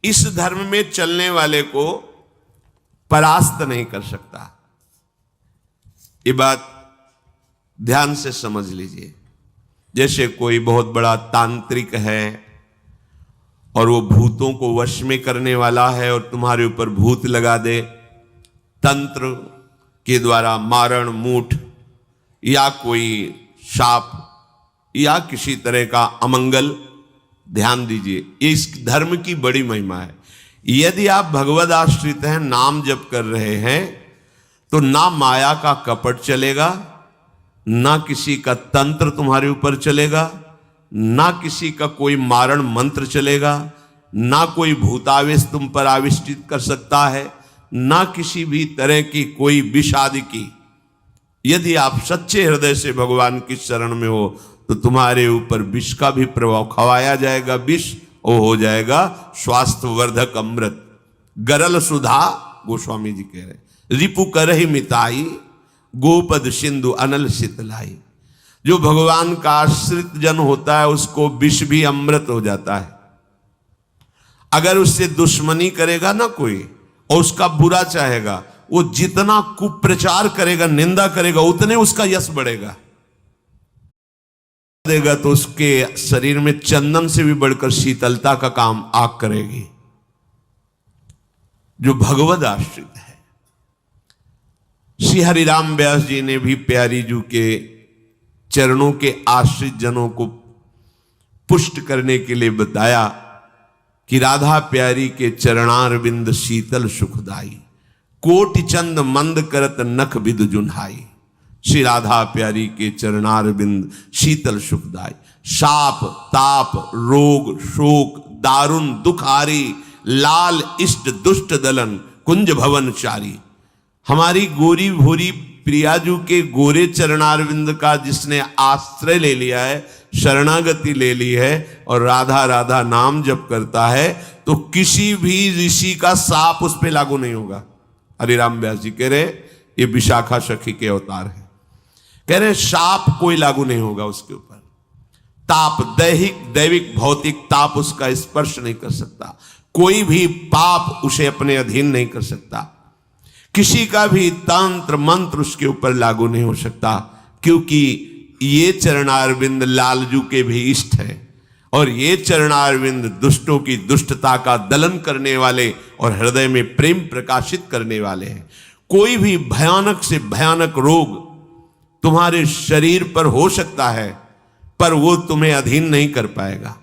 इस धर्म में चलने वाले को परास्त नहीं कर सकता। ये बात ध्यान से समझ लीजिए। जैसे कोई बहुत बड़ा तांत्रिक है और वो भूतों को वश में करने वाला है और तुम्हारे ऊपर भूत लगा दे, तंत्र के द्वारा मारण मूठ या कोई शाप या किसी तरह का अमंगल, ध्यान दीजिए, ये इस धर्म की बड़ी महिमा है। यदि आप भगवद आश्रित हैं, नाम जप कर रहे हैं, तो ना माया का कपट चलेगा, ना किसी का तंत्र तुम्हारे ऊपर चलेगा, ना किसी का कोई मारण मंत्र चलेगा, ना कोई भूतावेश तुम पर आविष्टित कर सकता है, ना किसी भी तरह की कोई विष आदि की। यदि आप सच्चे हृदय से भगवान की शरण में हो तो तुम्हारे ऊपर विष का भी प्रभाव खवाया जाएगा, विष वो हो जाएगा स्वास्थ्य वर्धक अमृत। गरल सुधा, गोस्वामी जी कह रहे, रिपु करहि मिताई, गोपद सिंधु अनल शीतलाई। जो भगवान का आश्रित जन होता है उसको विष भी अमृत हो जाता है। अगर उससे दुश्मनी करेगा ना कोई और उसका बुरा चाहेगा, वो जितना कुप्रचार करेगा, निंदा करेगा, उतने उसका यश बढ़ेगा देगा, तो उसके शरीर में चंदन से भी बढ़कर शीतलता का काम आग करेगी। जो भगवद आश्रित है। श्री हरिराम व्यास जी ने भी प्यारी जू के चरणों के आश्रित जनों को पुष्ट करने के लिए बताया कि राधा प्यारी के चरणारविंद शीतल सुखदाई, कोटि चंद मंद करत नख विदु जुन्हाई। श्री राधा प्यारी के चरणारविंद शीतल सुखदाई। शाप ताप रोग शोक दारुण दुखारी, लाल इष्ट दुष्ट दलन कुंज भवन चारी। हमारी गोरी भोरी प्रियाजू के गोरे चरणारविंद का जिसने आश्रय ले लिया है, शरणागति ले ली है और राधा राधा नाम जप करता है, तो किसी भी ऋषि का साप उस पर लागू नहीं होगा। हरिराम व्यास जी कह रहे ये विशाखा सखी के अवतार है, कह रहे शाप कोई लागू नहीं होगा उसके ऊपर। ताप दैहिक दैविक भौतिक ताप उसका स्पर्श नहीं कर सकता। कोई भी पाप उसे अपने अधीन नहीं कर सकता। किसी का भी तंत्र मंत्र उसके ऊपर लागू नहीं हो सकता, क्योंकि ये चरणारविंद लालजू के भी इष्ट है और ये चरणारविंद दुष्टों की दुष्टता का दलन करने वाले और हृदय में प्रेम प्रकाशित करने वाले हैं। कोई भी भयानक से भयानक रोग तुम्हारे शरीर पर हो सकता है, पर वो तुम्हें अधीन नहीं कर पाएगा।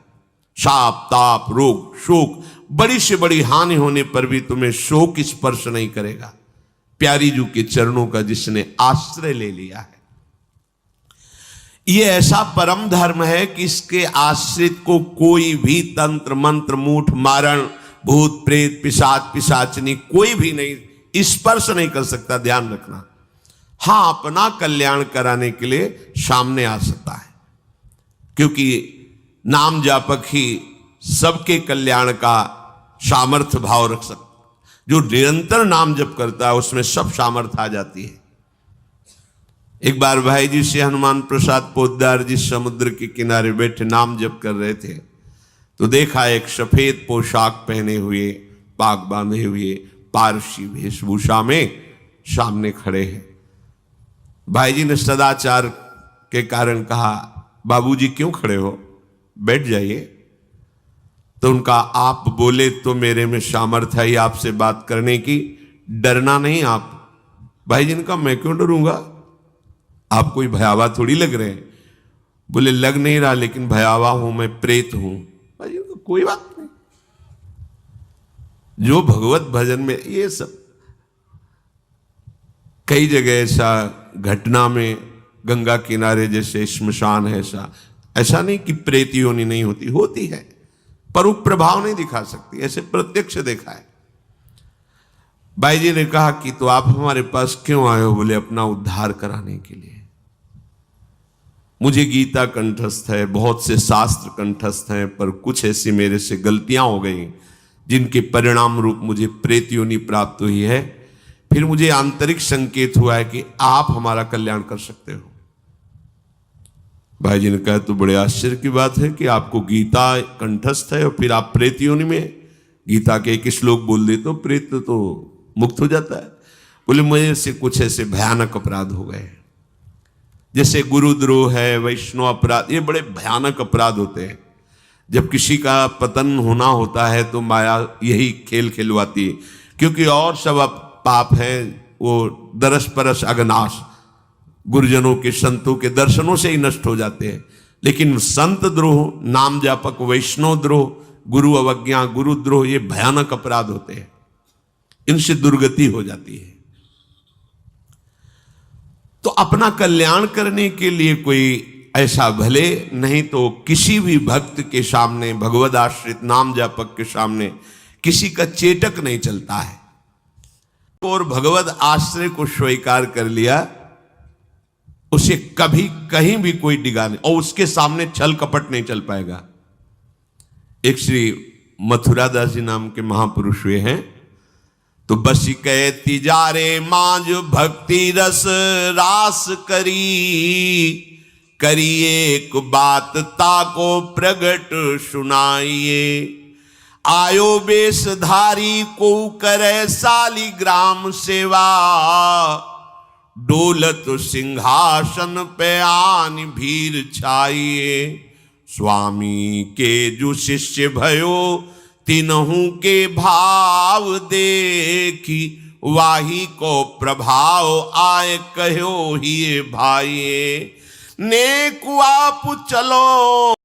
शाप ताप रोग शोक, बड़ी से बड़ी हानि होने पर भी तुम्हें शोक स्पर्श नहीं करेगा। प्यारी जू के चरणों का जिसने आश्रय ले लिया है, ये ऐसा परम धर्म है कि इसके आश्रित को कोई भी तंत्र मंत्र मूठ मारण भूत प्रेत पिशाच पिशाचनी कोई भी नहीं स्पर्श नहीं कर सकता। ध्यान रखना। हाँ, अपना कल्याण कराने के लिए सामने आ सकता है, क्योंकि नाम जापक ही सबके कल्याण का सामर्थ्य भाव रख सकता। जो निरंतर नाम जप करता है उसमें सब सामर्थ्य आ जाती है। एक बार भाई जी से हनुमान प्रसाद पोद्दार जी समुद्र के किनारे बैठे नाम जप कर रहे थे, तो देखा एक सफेद पोशाक पहने हुए पाग बांधे हुए पारसी वेशभूषा में सामने खड़े हैं। भाई जी ने सदाचार के कारण कहा, बाबूजी क्यों खड़े हो, बैठ जाइए। तो उनका आप बोले तो मेरे में सामर्थ्य है आपसे बात करने की, डरना नहीं आप। भाई जी ने कहा मैं क्यों डरूंगा, आप कोई भयावह थोड़ी लग रहे हैं। बोले लग नहीं रहा, लेकिन भयावह हूं, मैं प्रेत हूं। भाई जी ने कोई बात नहीं, जो भगवत भजन में ये सब कई जगह ऐसा घटना में गंगा किनारे जैसे श्मशान है, ऐसा नहीं कि प्रेत योनि नहीं होती, होती है, पर वो प्रभाव नहीं दिखा सकती। ऐसे प्रत्यक्ष देखा है। भाई जी ने कहा कि तो आप हमारे पास क्यों आए हो? बोले अपना उद्धार कराने के लिए। मुझे गीता कंठस्थ है, बहुत से शास्त्र कंठस्थ हैं, पर कुछ ऐसी मेरे से गलतियां हो गई जिनके परिणाम रूप मुझे प्रेत योनि प्राप्त हुई है। फिर मुझे आंतरिक संकेत हुआ है कि आप हमारा कल्याण कर सकते हो। भाई जी ने कहा तो बड़े आश्चर्य की बात है कि आपको गीता कंठस्थ है और फिर आप प्रेत योनि में। गीता के एक श्लोक बोल दे तो प्रेत तो मुक्त हो जाता है। बोले मुझे से कुछ ऐसे भयानक अपराध हो गए, जैसे गुरुद्रोह है, वैष्णव अपराध, ये बड़े भयानक अपराध होते हैं। जब किसी का पतन होना होता है तो माया यही खेल खिलवाती है, क्योंकि और सब पाप है वो दरस परस अगनाश, गुरुजनों के संतों के दर्शनों से ही नष्ट हो जाते हैं। लेकिन संत द्रोह, नाम जापक, वैष्णव द्रोह, गुरु अवज्ञा, गुरुद्रोह, ये भयानक अपराध होते हैं, इनसे दुर्गति हो जाती है। तो अपना कल्याण करने के लिए कोई ऐसा भले नहीं तो किसी भी भक्त के सामने, भगवद आश्रित नाम जापक के सामने किसी का चेटक नहीं चलता है। और भगवद आश्रय को स्वीकार कर लिया, उसे कभी कहीं भी कोई डिगा नहीं, और उसके सामने छल कपट नहीं चल पाएगा। एक श्री मथुरादास जी नाम के महापुरुष हुए हैं, तो बस कहे तिजारे मांझ भक्ति रस रास करिए एक बात ताको प्रगट सुनाइए। आयो बेशधारी को करे सालिग्राम सेवा, डोलत सिंहासन पे आन भीर छाइए। स्वामी के जो शिष्य भयो तिनहु के भाव देखी, वाही को प्रभाव आए कहो ही भाइये। नेक आप चलो